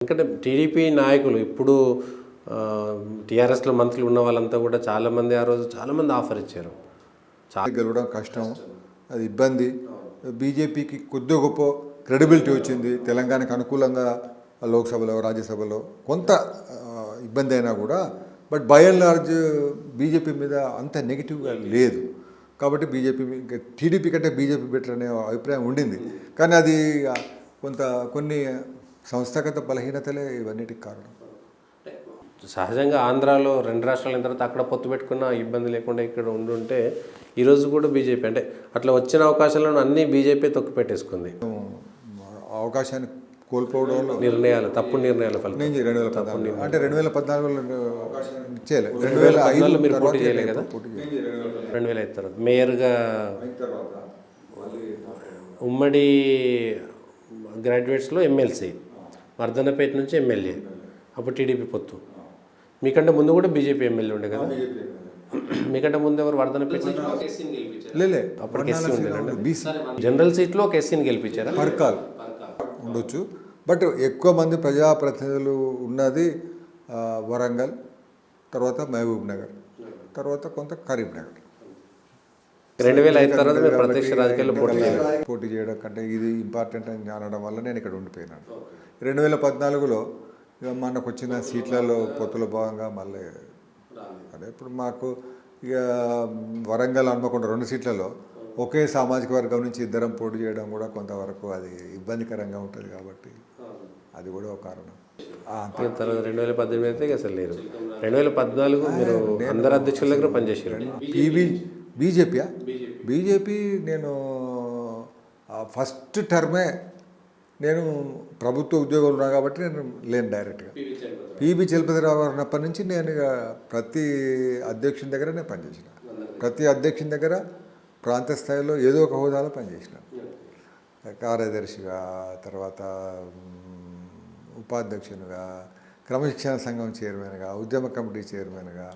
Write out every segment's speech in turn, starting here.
ఎందుకంటే టీడీపీ నాయకులు ఇప్పుడు టీఆర్ఎస్లో మంత్రులు ఉన్న వాళ్ళంతా కూడా చాలామంది ఆ రోజు చాలామంది ఆఫర్ ఇచ్చారు. గెలవడం కష్టం, అది ఇబ్బంది. బీజేపీకి కొద్ది గొప్ప క్రెడిబిలిటీ వచ్చింది. తెలంగాణకు అనుకూలంగా లోక్సభలో రాజ్యసభలో కొంత ఇబ్బంది అయినా కూడా, but by and large BJP మీద అంత నెగిటివ్గా లేదు. కాబట్టి బీజేపీ టీడీపీ కంటే బీజేపీ బెటర్ అనే అభిప్రాయం ఉండింది. కానీ అది కొన్ని సంస్థాగత బలహీనతలే ఇవన్నిటికి కారణం. సహజంగా ఆంధ్రాలో 2 రాష్ట్రాలు అయిన తర్వాత అక్కడ పొత్తు పెట్టుకున్న ఇబ్బంది లేకుండా ఇక్కడ ఉండుంటే ఈరోజు కూడా బీజేపీ అంటే అట్లా వచ్చిన అవకాశాలను అన్నీ బీజేపీ తొక్కి పెట్టేసుకుంది. అవకాశాన్ని కోల్పోవడంలో తప్పుడు నిర్ణయాల ఫలితం. 2014 అంటే 2014లో చేయలేదు, 2005లో మీరు పోటీ చేయలేదు కదా. 2005 తర్వాత మేయర్గా ఉమ్మడి గ్రాడ్యుయేట్స్లో ఎమ్మెల్సీ, వర్ధన్నపేట నుంచి ఎమ్మెల్యే, అప్పుడు టీడీపీ పొత్తు. మీకంటే ముందు కూడా బీజేపీ ఎమ్మెల్యే ఉండే కదా. మీకంటే ముందు ఎవరు వర్ధన్నపేట లేలే, అప్పుడు ఎస్సీ ఉండేదండి. జనరల్ సీట్లో ఒక ఎస్సీని గెలిపించారా? పర్కాల్ ఉండొచ్చు, బట్ ఎక్కువ మంది ప్రజాప్రతినిధులు ఉన్నది వరంగల్, తర్వాత మహబూబ్ నగర్, తర్వాత కొంత కరీంనగర్. 2005 తర్వాత మీరు ప్రత్యక్ష రాజకీయాల్లో పోటీ చేయడం కంటే ఇది ఇంపార్టెంట్ అని అనడం వల్ల నేను ఇక్కడ ఉండిపోయినాను. 2014లో మనకు వచ్చిన సీట్లలో పొత్తులో భాగంగా మళ్ళీ అదే ఇప్పుడు మాకు ఇక వరంగల్ హన్మకొండ 2 సీట్లలో ఒకే సామాజిక వర్గం నుంచి ఇద్దరం పోటీ చేయడం కూడా కొంతవరకు అది ఇబ్బందికరంగా ఉంటుంది. కాబట్టి అది కూడా ఒక కారణం. తర్వాత 2018 అయితే అసలు లేరు. 2014 మీరు అందరు అధ్యక్షుల దగ్గర పనిచేసారు. బీజేపీ నేను ఫస్ట్ టర్మే నేను ప్రభుత్వ ఉద్యోగంలో ఉన్నా కాబట్టి నేను లేను డైరెక్ట్గా. పివి చలపతిరావు గారు ఉన్నప్పటి నుంచి నేను ఇక ప్రతి అధ్యక్షుని దగ్గర నేను పనిచేసిన. ప్రతి అధ్యక్షుని దగ్గర ప్రాంత స్థాయిలో ఏదో ఒక హోదాలో పనిచేసిన. కార్యదర్శిగా, తర్వాత ఉపాధ్యక్షునిగా, క్రమశిక్షణ సంఘం చైర్మన్గా, ఉద్యమ కమిటీ చైర్మన్గా,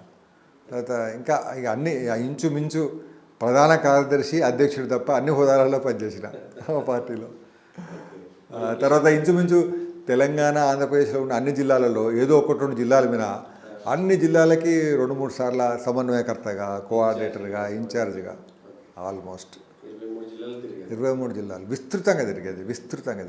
తర్వాత ఇంకా ఇక అన్ని ఇంచుమించు ప్రధాన కార్యదర్శి, అధ్యక్షుడు తప్ప అన్ని హోదాలలో పనిచేసిన పార్టీలో. తర్వాత ఇంచుమించు తెలంగాణ, ఆంధ్రప్రదేశ్లో ఉన్న అన్ని జిల్లాలలో ఏదో 1-2 జిల్లాల మీద అన్ని జిల్లాలకి 2-3 సార్ల సమన్వయకర్తగా, కోఆర్డినేటర్గా, ఇన్ఛార్జ్గా ఆల్మోస్ట్ 23 జిల్లాలు విస్తృతంగా తిరిగేది.